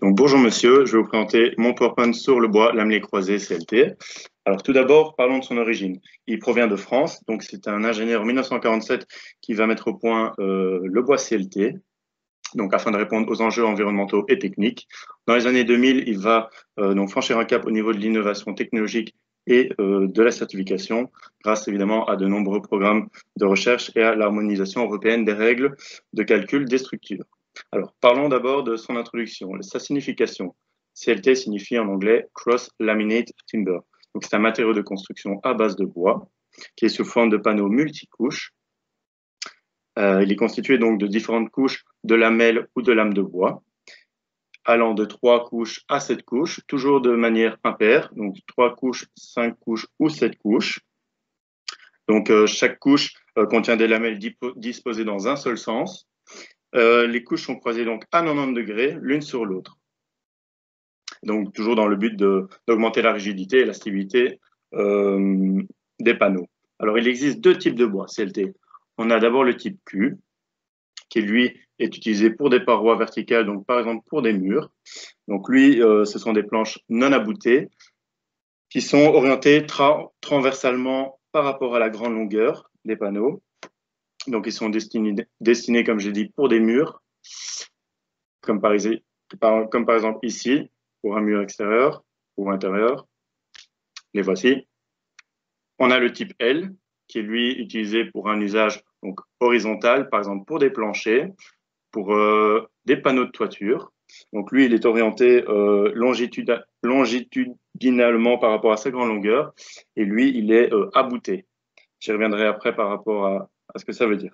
Donc, bonjour monsieur, je vais vous présenter mon PowerPoint sur le bois lamelé croisé CLT. Alors tout d'abord, parlons de son origine. Il provient de France, donc c'est un ingénieur en 1947 qui va mettre au point le bois CLT, donc afin de répondre aux enjeux environnementaux et techniques. Dans les années 2000, il va donc franchir un cap au niveau de l'innovation technologique et de la certification, grâce évidemment à de nombreux programmes de recherche et à l'harmonisation européenne des règles de calcul des structures. Alors, parlons d'abord de son introduction, sa signification. CLT signifie en anglais Cross Laminate Timber. Donc, c'est un matériau de construction à base de bois qui est sous forme de panneaux multicouches. Il est constitué donc de différentes couches de lamelles ou de lames de bois, allant de 3 couches à 7 couches, toujours de manière impaire, donc 3 couches, 5 couches ou 7 couches. Donc, chaque couche contient des lamelles disposées dans un seul sens. Les couches sont croisées donc à 90 degrés l'une sur l'autre. Donc, toujours dans le but d'augmenter la rigidité et la stabilité des panneaux. Alors, il existe deux types de bois CLT. On a d'abord le type Q, qui lui est utilisé pour des parois verticales, donc par exemple pour des murs. Donc lui, ce sont des planches non aboutées qui sont orientées transversalement par rapport à la grande longueur des panneaux. Donc ils sont destinés comme j'ai dit, pour des murs, comme par exemple ici, pour un mur extérieur ou intérieur. Les voici. On a le type L, qui est lui utilisé pour un usage donc horizontal, par exemple pour des planchers, pour des panneaux de toiture. Donc lui, il est orienté longitudinalement par rapport à sa grande longueur, et lui, il est abouté. J'y reviendrai après par rapport à ce que ça veut dire.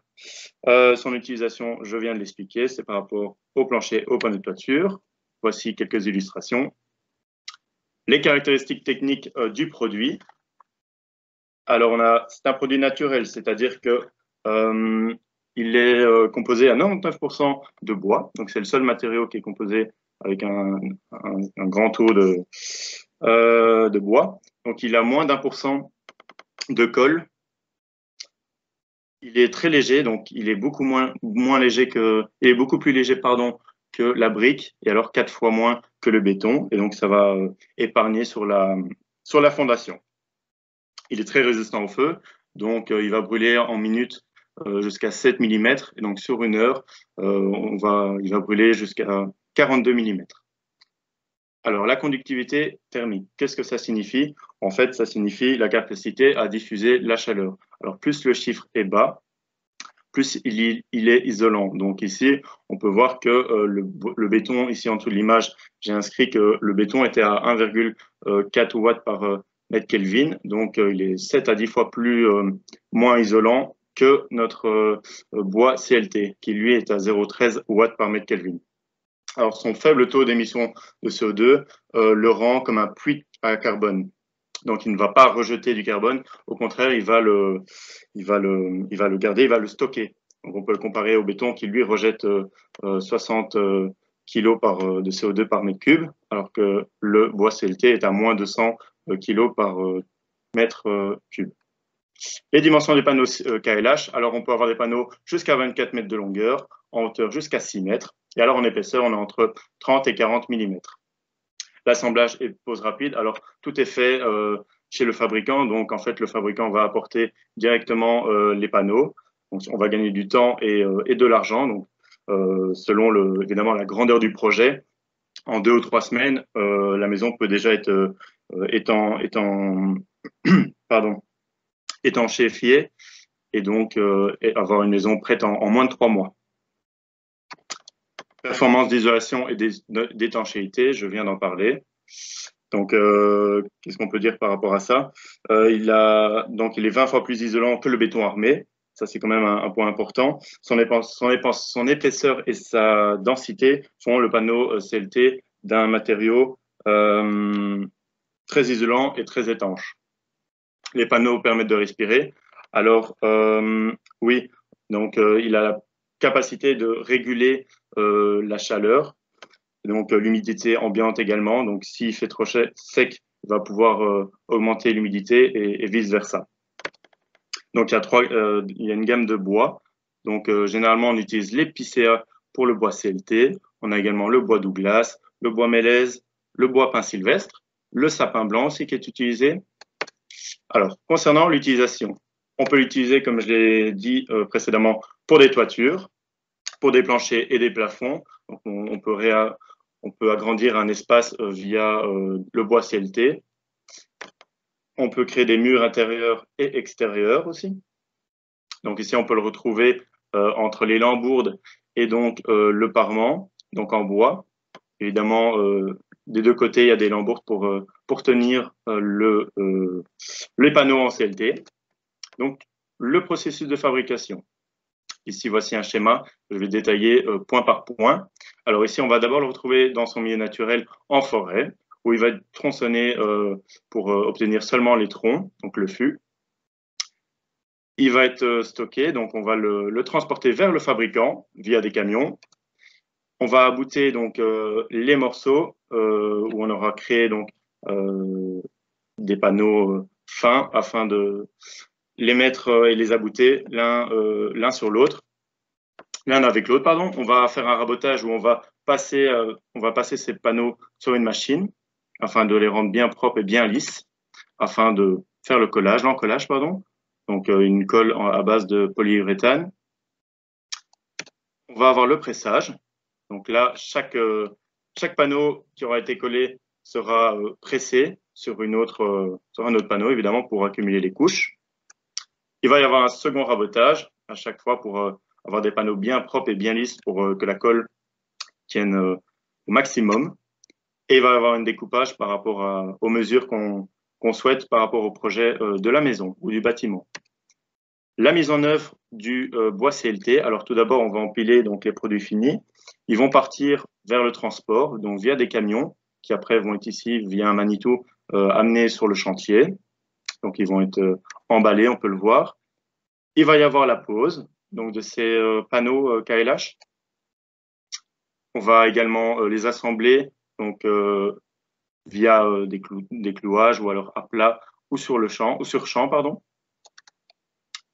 Son utilisation, je viens de l'expliquer, c'est par rapport au plancher, au panneau de toiture. Voici quelques illustrations. Les caractéristiques techniques du produit. Alors, c'est un produit naturel, c'est-à-dire que il est composé à 99% de bois. Donc, c'est le seul matériau qui est composé avec un grand taux de bois. Donc, il a moins d'1% de colle. Il est très léger, donc il est beaucoup plus léger, pardon, que la brique, et alors 4 fois moins que le béton. Et donc, ça va épargner sur la fondation. Il est très résistant au feu, donc il va brûler en minutes jusqu'à 7 mm, et donc sur une heure, il va brûler jusqu'à 42 mm. Alors, la conductivité thermique, qu'est-ce que ça signifie? En fait, ça signifie la capacité à diffuser la chaleur. Alors, plus le chiffre est bas, plus il est isolant. Donc ici, on peut voir que le béton, ici en dessous de l'image, j'ai inscrit que le béton était à 1,4 watts par mètre Kelvin. Donc il est 7 à 10 fois moins isolant que notre bois CLT, qui lui est à 0,13 watts par mètre Kelvin. Alors son faible taux d'émission de CO2 le rend comme un puits à carbone. Donc, il ne va pas rejeter du carbone. Au contraire, il va le garder, il va le stocker. Donc, on peut le comparer au béton qui, lui, rejette 60 kg de CO2 par mètre cube, alors que le bois CLT est à moins de 100 kg par mètre cube. Les dimensions des panneaux KLH, alors on peut avoir des panneaux jusqu'à 24 mètres de longueur, en hauteur jusqu'à 6 mètres, et alors en épaisseur, on a entre 30 et 40 mm. L'assemblage est pose rapide. Alors, tout est fait chez le fabricant. Donc, en fait, le fabricant va apporter directement les panneaux. Donc, on va gagner du temps et de l'argent. Donc, selon évidemment la grandeur du projet, en 2 ou 3 semaines, la maison peut déjà être étanchéifiée et donc avoir une maison prête en moins de 3 mois. Performance d'isolation et d'étanchéité, je viens d'en parler. Donc, qu'est-ce qu'on peut dire par rapport à ça? Il est 20 fois plus isolant que le béton armé. Ça, c'est quand même un point important. Son épaisseur et sa densité font le panneau CLT d'un matériau très isolant et très étanche. Les panneaux permettent de respirer. Alors, oui, donc il a la capacité de réguler la chaleur, donc l'humidité ambiante également. Donc s'il fait trop sec, il va pouvoir augmenter l'humidité et vice-versa. Donc il y a une gamme de bois. Donc généralement, on utilise l'épicéa pour le bois CLT. On a également le bois Douglas, le bois mélèze, le bois pin sylvestre, le sapin blanc aussi qui est utilisé. Alors, concernant l'utilisation, on peut l'utiliser, comme je l'ai dit précédemment, pour des toitures, pour des planchers et des plafonds. Donc, on peut agrandir un espace via le bois CLT. On peut créer des murs intérieurs et extérieurs aussi. Donc ici, on peut le retrouver entre les lambourdes et donc le parement, donc en bois. Évidemment, des deux côtés, il y a des lambourdes pour tenir les panneaux en CLT. Donc, le processus de fabrication. Ici, voici un schéma. Je vais détailler point par point. Alors ici, on va d'abord le retrouver dans son milieu naturel en forêt, où il va être tronçonné pour obtenir seulement les troncs, donc le fût. Il va être stocké, donc on va le transporter vers le fabricant via des camions. On va abouter donc les morceaux où on aura créé donc des panneaux fins afin de les mettre et les abouter l'un sur l'autre, l'un avec l'autre, pardon. On va faire un rabotage où on va passer ces panneaux sur une machine afin de les rendre bien propres et bien lisses, afin de faire l'encollage, pardon. Donc une colle à base de polyuréthane. On va avoir le pressage. Donc là, chaque panneau qui aura été collé sera pressé sur un autre panneau, évidemment, pour accumuler les couches. Il va y avoir un second rabotage à chaque fois pour avoir des panneaux bien propres et bien lisses pour que la colle tienne au maximum. Et il va y avoir un découpage par rapport aux mesures qu'on souhaite par rapport au projet de la maison ou du bâtiment. La mise en œuvre du bois CLT. Alors tout d'abord, on va empiler donc les produits finis. Ils vont partir vers le transport, donc via des camions qui après vont être ici via un Manitou amenés sur le chantier. Donc ils vont être emballés, on peut le voir. Il va y avoir la pose donc de ces panneaux KLH. On va également les assembler donc via des clouages ou alors à plat ou sur champ, pardon.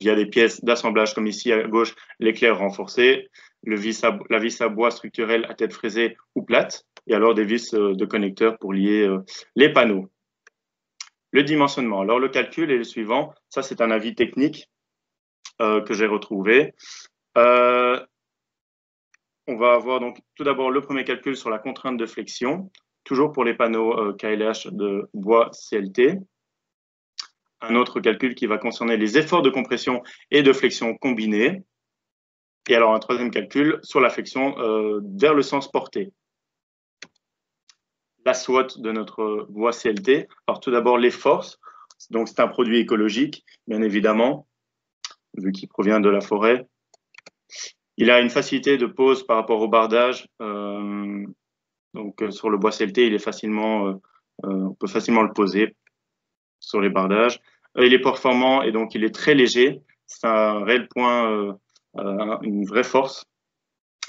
Via des pièces d'assemblage comme ici à gauche, l'éclair renforcé, la vis à bois structurelle à tête fraisée ou plate, et alors des vis de connecteurs pour lier les panneaux. Le dimensionnement. Alors le calcul est le suivant. Ça, c'est un avis technique que j'ai retrouvé. On va avoir donc tout d'abord le premier calcul sur la contrainte de flexion, toujours pour les panneaux KLH de bois CLT. Un autre calcul qui va concerner les efforts de compression et de flexion combinés. Et alors un troisième calcul sur la flexion vers le sens porté. La SWOT de notre bois CLT. Alors tout d'abord les forces. Donc c'est un produit écologique, bien évidemment, vu qu'il provient de la forêt. Il a une facilité de pose par rapport au bardage. Donc sur le bois CLT, il est on peut facilement le poser sur les bardages. Il est performant et donc il est très léger. C'est un réel point, une vraie force.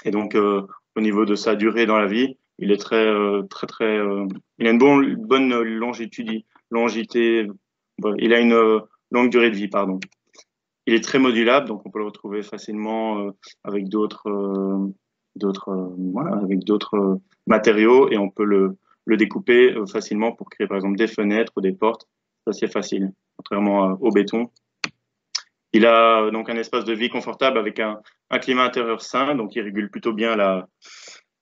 Et donc au niveau de sa durée dans la vie, il est il a une bonne longitude, il a une longue durée de vie, pardon. Il est très modulable, donc on peut le retrouver facilement avec d'autres matériaux et on peut le découper facilement pour créer par exemple des fenêtres ou des portes. C'est assez facile, contrairement au béton. Il a donc un espace de vie confortable avec un climat intérieur sain, donc il régule plutôt bien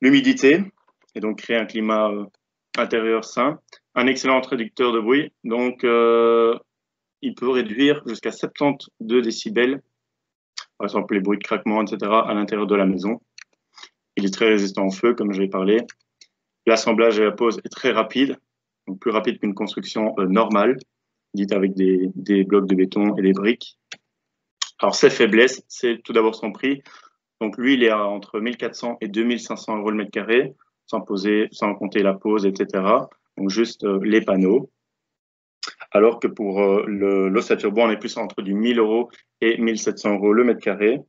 l'humidité et donc crée un climat intérieur sain. Un excellent réducteur de bruit, donc il peut réduire jusqu'à 72 décibels, par exemple les bruits de craquement, etc., à l'intérieur de la maison. Il est très résistant au feu, comme je l'ai parlé. L'assemblage et la pose est très rapide, donc plus rapide qu'une construction normale, dite avec des blocs de béton et des briques. Alors, ses faiblesses, c'est tout d'abord son prix. Donc, lui, il est entre 1400 et 2500 euros le mètre carré, sans compter la pose, etc. Donc, juste les panneaux. Alors que pour l'ossature bois, on est plus entre du 1000 euros et 1700 euros le mètre carré.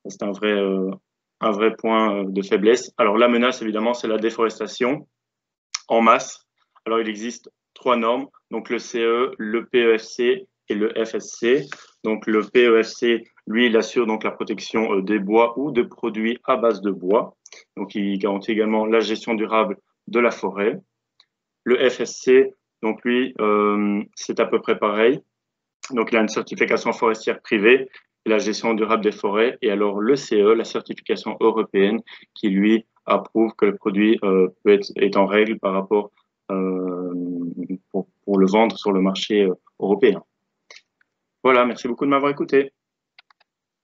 C'est un vrai point de faiblesse. Alors, la menace, évidemment, c'est la déforestation en masse. Alors, il existe 3 normes, donc le CE, le PEFC et le FSC. Donc, le PEFC, lui, il assure donc la protection des bois ou de produits à base de bois. Donc, il garantit également la gestion durable de la forêt. Le FSC, donc lui, c'est à peu près pareil. Donc, il a une certification forestière privée et la gestion durable des forêts. Et alors, le CE, la certification européenne, qui lui approuve que le produit est en règle par rapport pour le vendre sur le marché européen. Voilà, merci beaucoup de m'avoir écouté.